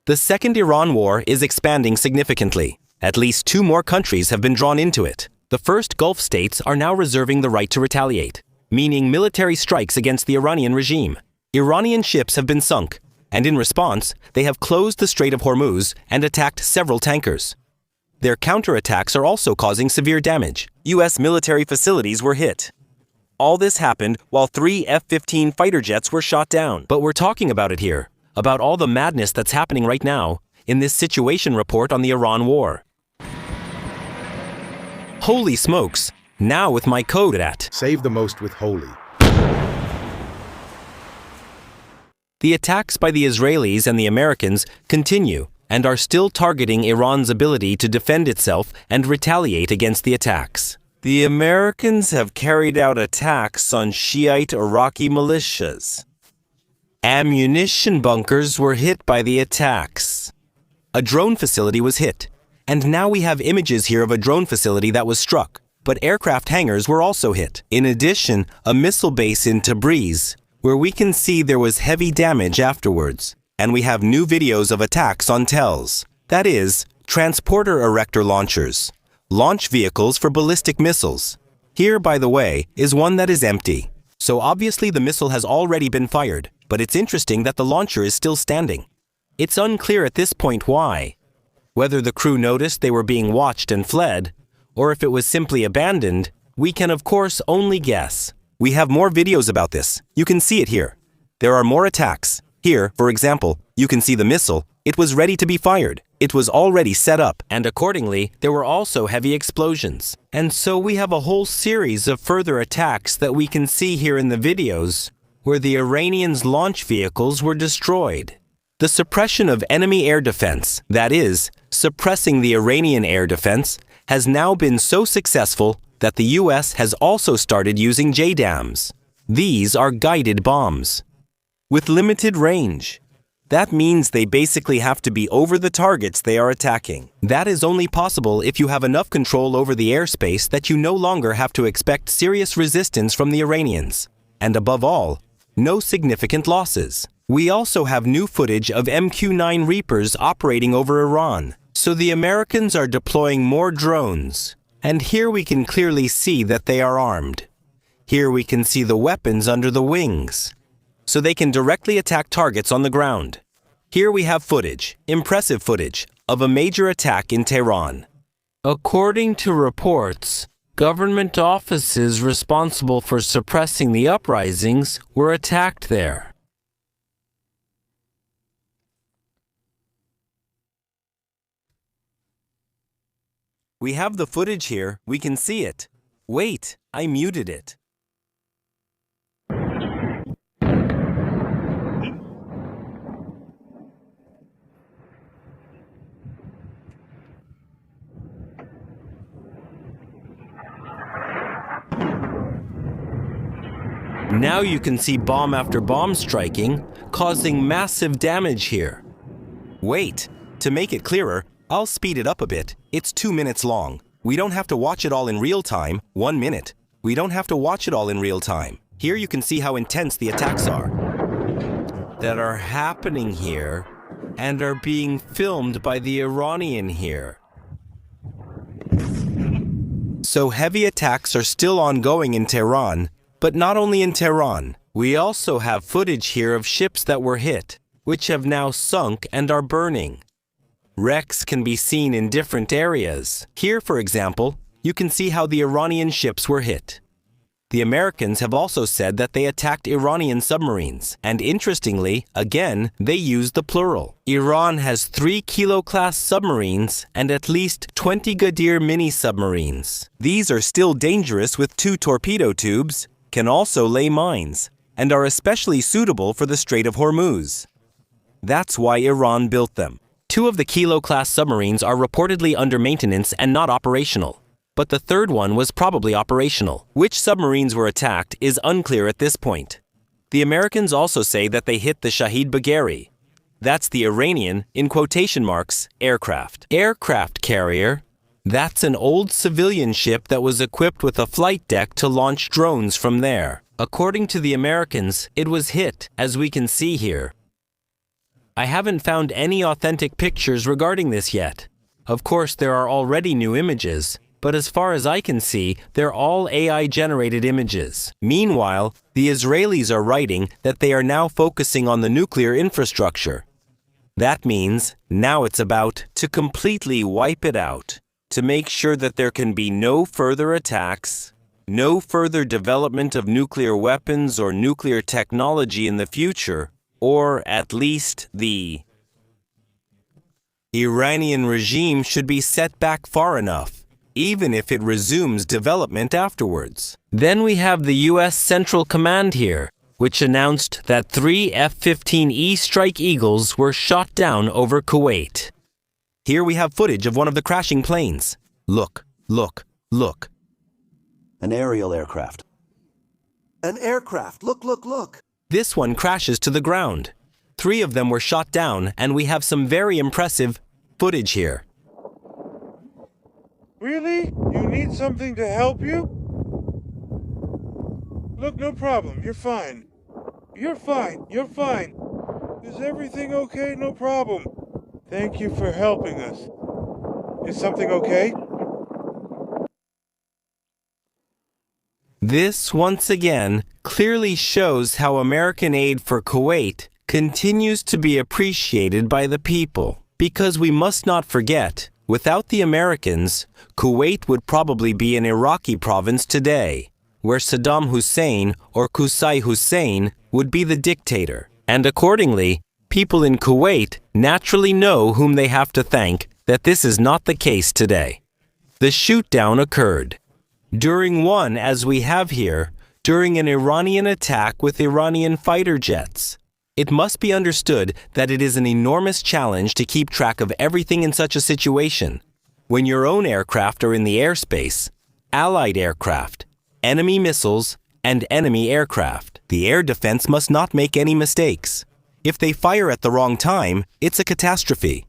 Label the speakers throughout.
Speaker 1: The second Iran war is expanding significantly. At least 2 more countries have been drawn into it. The first Gulf states are now reserving the right to retaliate, meaning military strikes against the Iranian regime. Iranian ships have been sunk, and in response, they have closed the Strait of Hormuz and attacked several tankers. Their counterattacks are also causing severe damage. U.S. military facilities were hit. All this happened while 3 F-15 fighter jets were shot down. But we're talking about it here, about all the madness that's happening right now in this situation report on the Iran war. Holy smokes! Now with my code at
Speaker 2: Save the most with Holy.
Speaker 1: The attacks by the Israelis and the Americans continue and are still targeting Iran's ability to defend itself and retaliate against the attacks. The Americans have carried out attacks on Shiite Iraqi militias. Ammunition bunkers were hit by the attacks. A drone facility was hit, and now we have images here of a drone facility that was struck, but aircraft hangars were also hit. In addition, a missile base in Tabriz, where we can see there was heavy damage afterwards. And we have new videos of attacks on TELs, that is, transporter erector launchers, launch vehicles for ballistic missiles. Here, by the way, is one that is empty. So obviously the missile has already been fired, but it's interesting that the launcher is still standing. It's unclear at this point why. Whether the crew noticed they were being watched and fled, or if it was simply abandoned, we can of course only guess. We have more videos about this. You can see it here. There are more attacks. Here, for example, you can see the missile. It was ready to be fired. It was already set up, and accordingly, there were also heavy explosions. And so we have a whole series of further attacks that we can see here in the videos, where the Iranians' launch vehicles were destroyed. The suppression of enemy air defense, that is, suppressing the Iranian air defense, has now been so successful that the US has also started using JDAMs. These are guided bombs with limited range. That means they basically have to be over the targets they are attacking. That is only possible if you have enough control over the airspace that you no longer have to expect serious resistance from the Iranians. And above all, no significant losses. We also have new footage of MQ-9 Reapers operating over Iran. So the Americans are deploying more drones. And here we can clearly see that they are armed. Here we can see the weapons under the wings, so they can directly attack targets on the ground. Here we have footage, impressive footage, of a major attack in Tehran. According to reports, government offices responsible for suppressing the uprisings were attacked there. We have the footage here, we can see it. Wait, I muted it. Now you can see bomb after bomb striking, causing massive damage here. Wait, to make it clearer, I'll speed it up a bit. It's 2 minutes long. We don't have to watch it all in real time, 1 minute. We don't have to watch it all in real time. Here you can see how intense the attacks are that are happening here and are being filmed by the Iranian here. So heavy attacks are still ongoing in Tehran, but not only in Tehran. We also have footage here of ships that were hit, which have now sunk and are burning. Wrecks can be seen in different areas. Here, for example, you can see how the Iranian ships were hit. The Americans have also said that they attacked Iranian submarines, and interestingly, again, they used the plural. Iran has 3 Kilo-class submarines and at least 20 Ghadir mini-submarines. These are still dangerous with 2 torpedo tubes, can also lay mines, and are especially suitable for the Strait of Hormuz. That's why Iran built them. 2 of the Kilo-class submarines are reportedly under maintenance and not operational. But the third one was probably operational. Which submarines were attacked is unclear at this point. The Americans also say that they hit the Shahid Bagheri. That's the Iranian, in quotation marks, aircraft. Aircraft carrier. That's an old civilian ship that was equipped with a flight deck to launch drones from there. According to the Americans, it was hit, as we can see here. I haven't found any authentic pictures regarding this yet. Of course, there are already new images, but as far as I can see, they're all AI-generated images. Meanwhile, the Israelis are writing that they are now focusing on the nuclear infrastructure. That means now it's about to completely wipe it out, to make sure that there can be no further attacks, no further development of nuclear weapons or nuclear technology in the future, or at least the Iranian regime should be set back far enough, even if it resumes development afterwards. Then we have the U.S. Central Command here, which announced that 3 F-15E Strike Eagles were shot down over Kuwait. Here we have footage of one of the crashing planes. Look, look, look.
Speaker 2: An aerial aircraft. An aircraft. Look, look, look.
Speaker 1: This one crashes to the ground. 3 of them were shot down, and we have some very impressive footage here.
Speaker 3: Really? You need something to help you? Look, no problem. You're fine. You're fine. You're fine. Is everything okay? No problem. Thank you for helping us. Is something okay?
Speaker 1: This, once again, clearly shows how American aid for Kuwait continues to be appreciated by the people. Because we must not forget, without the Americans, Kuwait would probably be an Iraqi province today, where Saddam Hussein or Qusay Hussein would be the dictator. And accordingly, people in Kuwait naturally know whom they have to thank that this is not the case today. The shoot-down occurred during one, as we have here, during an Iranian attack with Iranian fighter jets. It must be understood that it is an enormous challenge to keep track of everything in such a situation. When your own aircraft are in the airspace, allied aircraft, enemy missiles, and enemy aircraft, the air defense must not make any mistakes. If they fire at the wrong time, it's a catastrophe.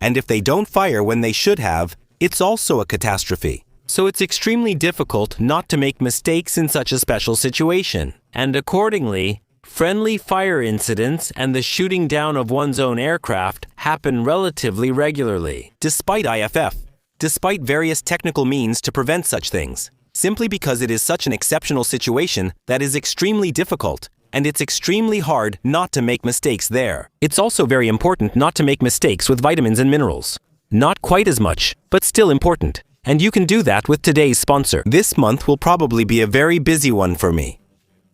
Speaker 1: And if they don't fire when they should have, it's also a catastrophe. So it's extremely difficult not to make mistakes in such a special situation. And accordingly, friendly fire incidents and the shooting down of one's own aircraft happen relatively regularly, despite IFF, despite various technical means to prevent such things, simply because it is such an exceptional situation that is extremely difficult, and it's extremely hard not to make mistakes there. It's also very important not to make mistakes with vitamins and minerals. Not quite as much, but still important. And you can do that with today's sponsor. This month will probably be a very busy one for me.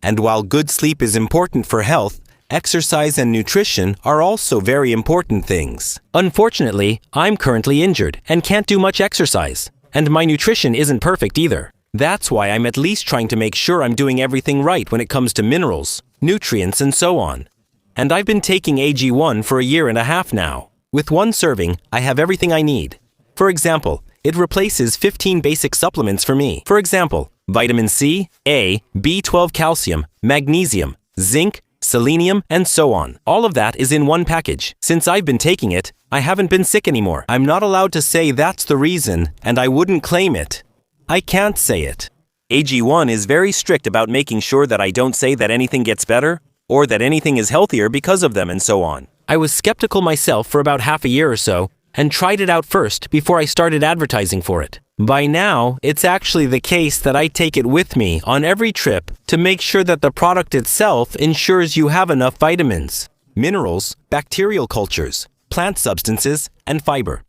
Speaker 1: And while good sleep is important for health, exercise and nutrition are also very important things. Unfortunately, I'm currently injured and can't do much exercise. And my nutrition isn't perfect either. That's why I'm at least trying to make sure I'm doing everything right when it comes to minerals, nutrients, and so on. And I've been taking AG1 for a year and a half now. With one serving, I have everything I need. For example, it replaces 15 basic supplements for me. For example, vitamin C, A, B12 calcium, magnesium, zinc, selenium, and so on. All of that is in one package. Since I've been taking it, I haven't been sick anymore. I'm not allowed to say that's the reason, and I wouldn't claim it. I can't say it. AG1 is very strict about making sure that I don't say that anything gets better, or that anything is healthier because of them, and so on. I was skeptical myself for about half a year or so, and tried it out first before I started advertising for it. By now, it's actually the case that I take it with me on every trip to make sure that the product itself ensures you have enough vitamins, minerals, bacterial cultures, plant substances, and fiber.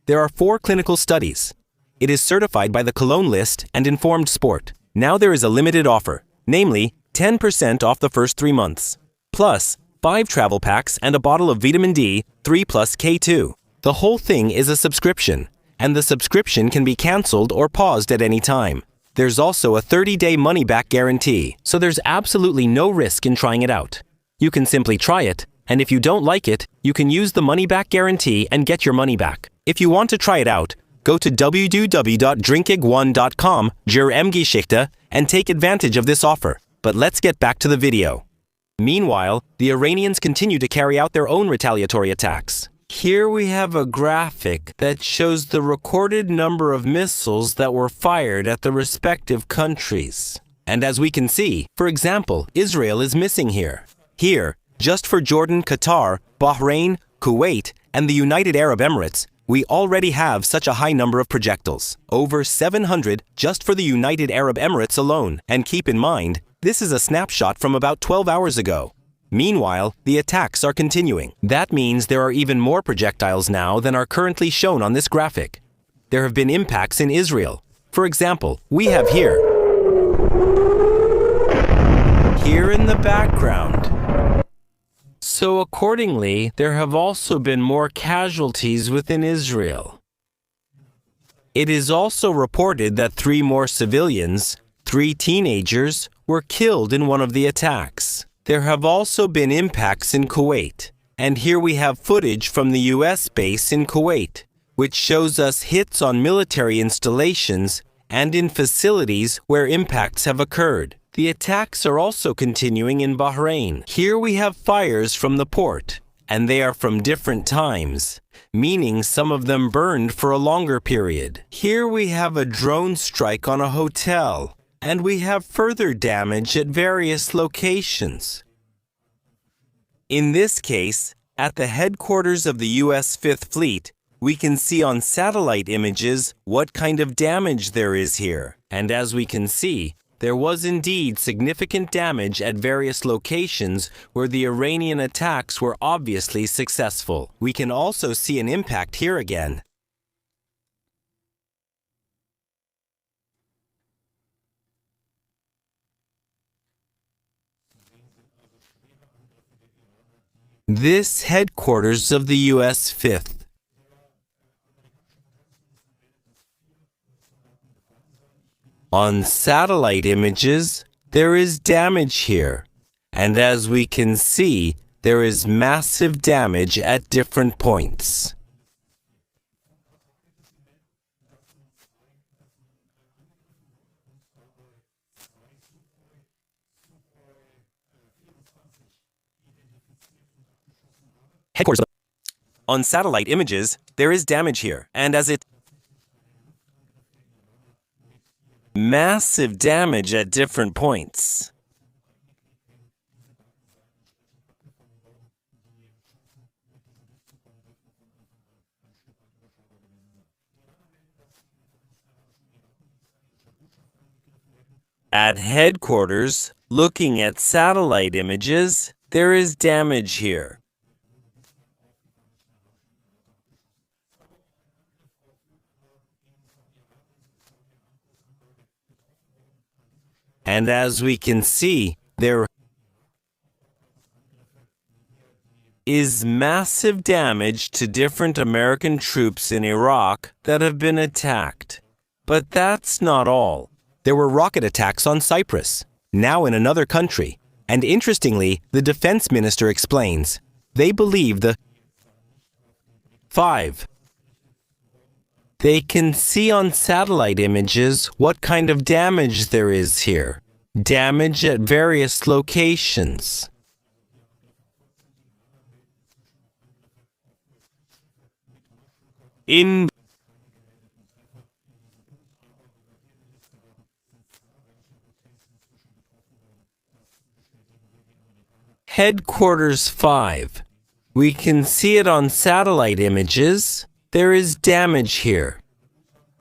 Speaker 1: There are 4 clinical studies. It is certified by the Cologne List and Informed Sport. Now there is a limited offer, namely 10% off the first 3 months, plus 5 travel packs and a bottle of vitamin D 3 plus K2. The whole thing is a subscription, and the subscription can be canceled or paused at any time. There's also a 30-day money-back guarantee, so there's absolutely no risk in trying it out. You can simply try it, and if you don't like it, you can use the money-back guarantee and get your money back. If you want to try it out, go to www.drinkig1.com/Geschichte and take advantage of this offer. But let's get back to the video. Meanwhile, the Iranians continue to carry out their own retaliatory attacks. Here we have a graphic that shows the recorded number of missiles that were fired at the respective countries. And as we can see, for example, Israel is missing here. Here, just for Jordan, Qatar, Bahrain, Kuwait, and the United Arab Emirates, we already have such a high number of projectiles, over 700 just for the United Arab Emirates alone. And keep in mind, this is a snapshot from about 12 hours ago. Meanwhile, the attacks are continuing. That means there are even more projectiles now than are currently shown on this graphic. There have been impacts in Israel. For example, we have here in the background. So accordingly, there have also been more casualties within Israel. It is also reported that 3 more civilians, 3 teenagers, were killed in one of the attacks. There have also been impacts in Kuwait. And here we have footage from the US base in Kuwait, which shows us hits on military installations and in facilities where impacts have occurred. The attacks are also continuing in Bahrain. Here we have fires from the port, and they are from different times, meaning some of them burned for a longer period. Here we have a drone strike on a hotel, and we have further damage at various locations. In this case, at the headquarters of the US 5th Fleet, we can see on satellite images what kind of damage there is here. And as we can see, there was indeed significant damage at various locations where the Iranian attacks were obviously successful. We can also see an impact here again. This headquarters of the US 5th. On satellite images, there is damage here, and as we can see, there is massive damage at different points. Headquarters. On satellite images, there is damage here, and as it massive damage at different points. At headquarters, looking at satellite images, there is damage here. And as we can see, there is massive damage to different American troops in Iraq that have been attacked. But that's not all. There were rocket attacks on Cyprus, now in another country. And interestingly, the defense minister explains, they believe the 5. They can see on satellite images what kind of damage there is here. Damage at various locations. In Headquarters 5. We can see it on satellite images. There is damage here.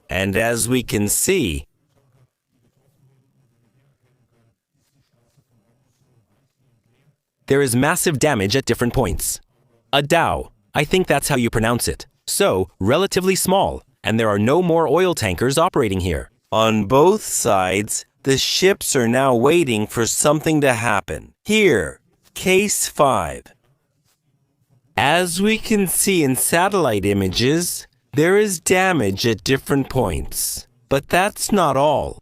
Speaker 1: And as we can see, there is massive damage at different points. A Dow, I think that's how you pronounce it. So, relatively small, and there are no more oil tankers operating here. On both sides, the ships are now waiting for something to happen. Here, Case 5. As we can see in satellite images, there is damage at different points. But that's not all.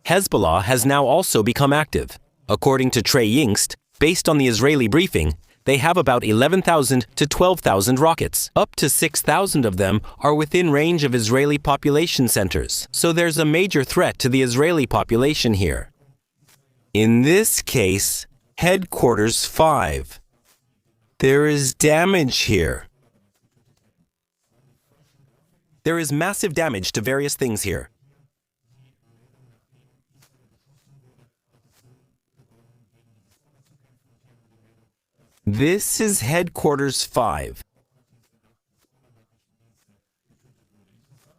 Speaker 1: Hezbollah has now also become active. According to Trey Yingst, based on the Israeli briefing, they have about 11,000 to 12,000 rockets. Up to 6,000 of them are within range of Israeli population centers. So there's a major threat to the Israeli population here. In this case, Headquarters 5. There is damage here. There is massive damage to various things here. This is Headquarters 5.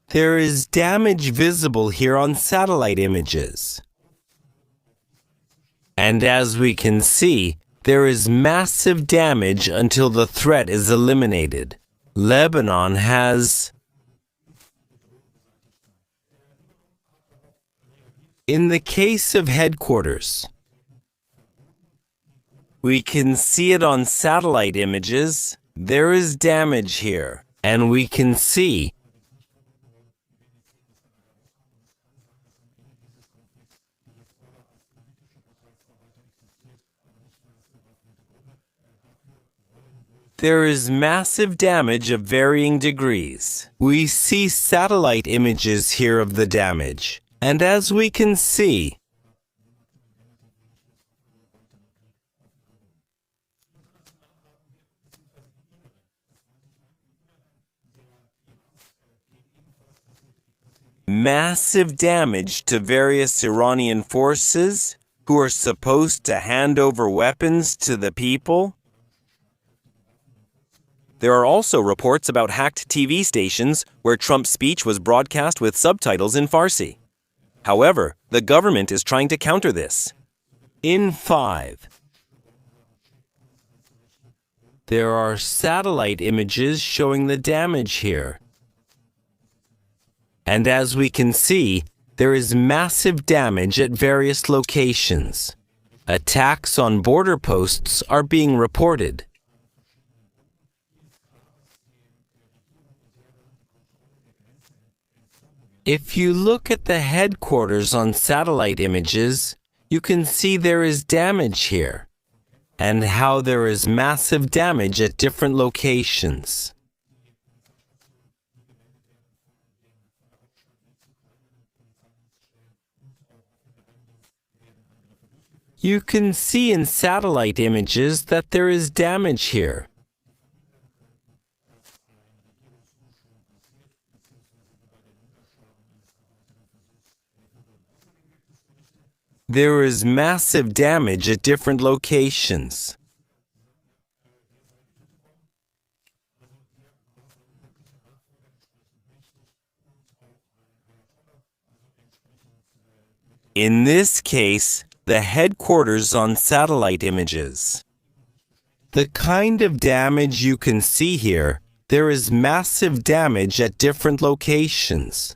Speaker 1: There is damage visible here on satellite images. And as we can see, there is massive damage until the threat is eliminated. Lebanon has... In the case of Headquarters, we can see it on satellite images. There is damage here, and we can see there is massive damage of varying degrees. We see satellite images here of the damage, and as we can see, massive damage to various Iranian forces who are supposed to hand over weapons to the people. There are also reports about hacked TV stations where Trump's speech was broadcast with subtitles in Farsi. However, the government is trying to counter this. In 5, there are satellite images showing the damage here. And as we can see, there is massive damage at various locations. Attacks on border posts are being reported. If you look at the headquarters on satellite images, you can see there is damage here, and how there is massive damage at different locations. You can see in satellite images that there is damage here. There is massive damage at different locations. In this case, the headquarters on satellite images. The kind of damage you can see here, there is massive damage at different locations.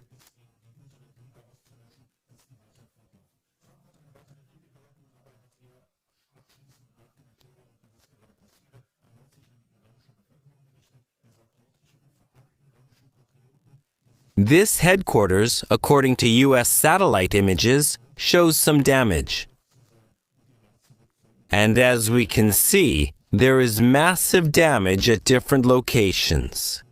Speaker 1: This headquarters, according to U.S. satellite images, shows some damage. And as we can see, there is massive damage at different locations.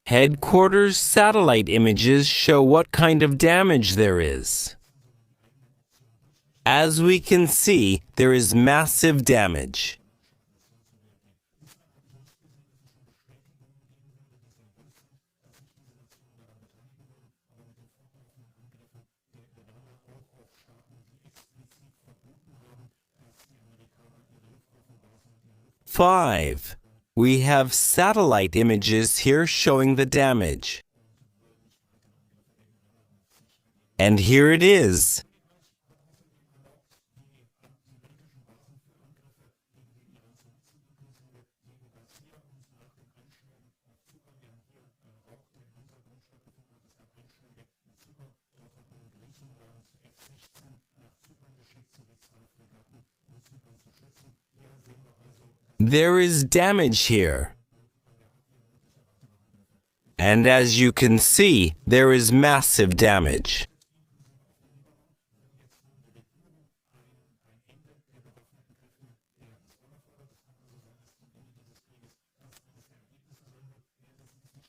Speaker 1: Headquarters satellite images show what kind of damage there is. As we can see, there is massive damage. Five. We have satellite images here showing the damage. And here it is. There is damage here. And as you can see, there is massive damage.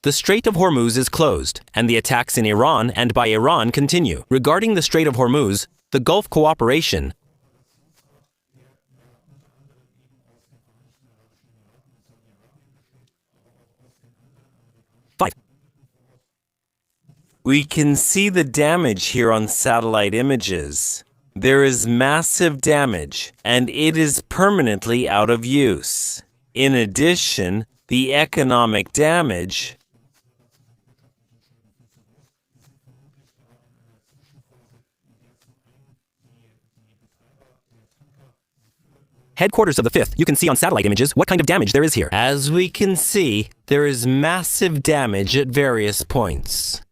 Speaker 1: The Strait of Hormuz is closed, and the attacks in Iran and by Iran continue. Regarding the Strait of Hormuz, the Gulf Cooperation We can see the damage here on satellite images. There is massive damage, and it is permanently out of use. In addition, the economic damage Headquarters of the 5th, you can see on satellite images what kind of damage there is here. As we can see, there is massive damage at various points.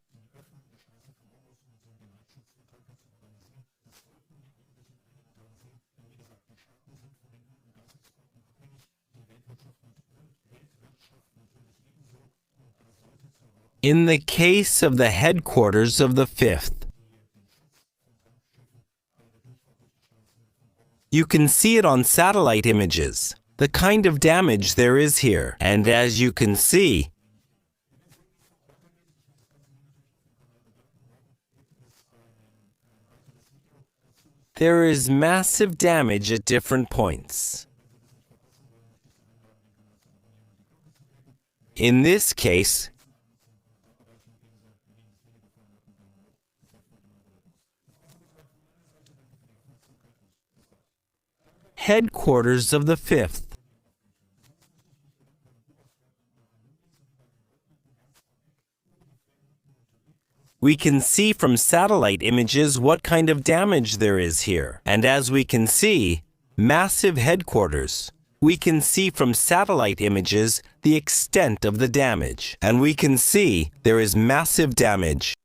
Speaker 1: In the case of the headquarters of the 5th, you can see it on satellite images, the kind of damage there is here. And as you can see, there is massive damage at different points. In this case, headquarters of the 5th. We can see from satellite images what kind of damage there is here. And as we can see, massive headquarters. We can see from satellite images the extent of the damage. And we can see there is massive damage.